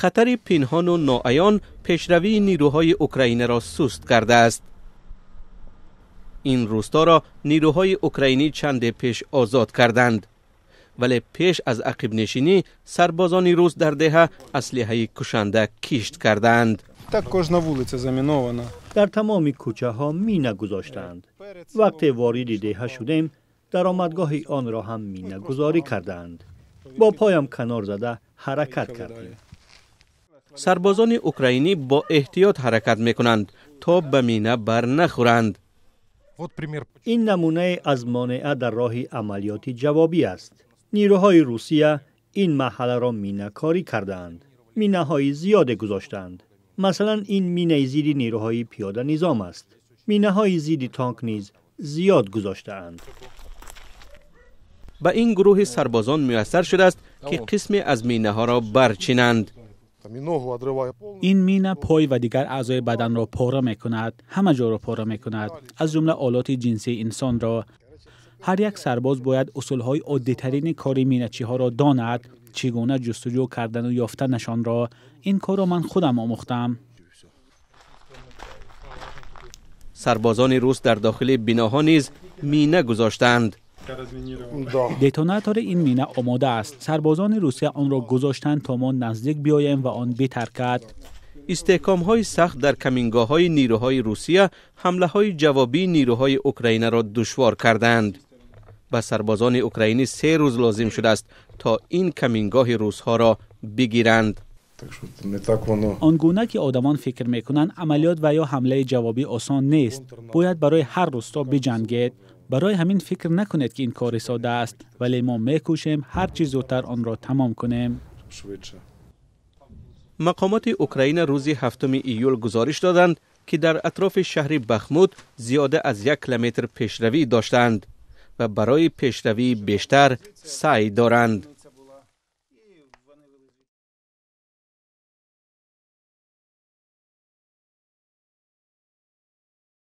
خطر پنهان و ناعیان پیشروی نیروهای اوکراینی را سست کرده است. این روستا را نیروهای اوکراینی چند پیش آزاد کردند، ولی پیش از عقب نشینی سربازان روس در دهه اسلحه کشنده کشت کردند. در تمام کوچه ها مینه گذاشتند. وقتی وارد دهه شدیم درآمدگاه آن را هم مینه گذاری کردند. با پایم کنار زده حرکت کردیم. سربازان اوکراینی با احتیاط حرکت میکنند تا به مینه بر نخورند. این نمونه از مانع در راه عملیات جوابی است. نیروهای روسیه این محله را مینه کاری کردند. مینه های زیاد گذاشتند. مثلا این مینه زیر نیروهای پیاده نظام است. مینه های زیر تانک نیز زیاد گذاشتند. به این گروه سربازان میسر شده است که قسمی از مینه ها را برچینند. این مینه پای و دیگر اعضای بدن را پاره میکند، همه جا را پاره میکند، از جمله آلات جنسی انسان را. هر یک سرباز باید اصولهای عادی ترین کار مینه‌چی ها را داند، چگونه جستجو کردن و یافتنشان را. این کار را من خودم آموختم. سربازان روس در داخل بناها نیز مینه گذاشتند. دتوناتور این مینه آماده است. سربازان روسیه آن را گذاشتند تا ما نزدیک بیاییم و آن بترکد. استحکام های سخت در کمینگاه های نیروهای روسیه حمله های جوابی نیروهای اوکراینی را دشوار کردند. به سربازان اوکراینی 3 روز لازم شده است تا این کمینگاه روس ها را بگیرند. آنگونه که آدمان فکر میکنند عملیات و یا حمله جوابی آسان نیست. باید برای هر روستا بجنگید. برای همین فکر نکنید که این کار ساده است، ولی ما میکوشیم هر چیز زودتر آن را تمام کنیم. مقامات اوکراین روز 7 ایول گزارش دادند که در اطراف شهر بخموت زیاده از 1 کیلومتر پیشروی داشتند و برای پیشروی بیشتر سعی دارند.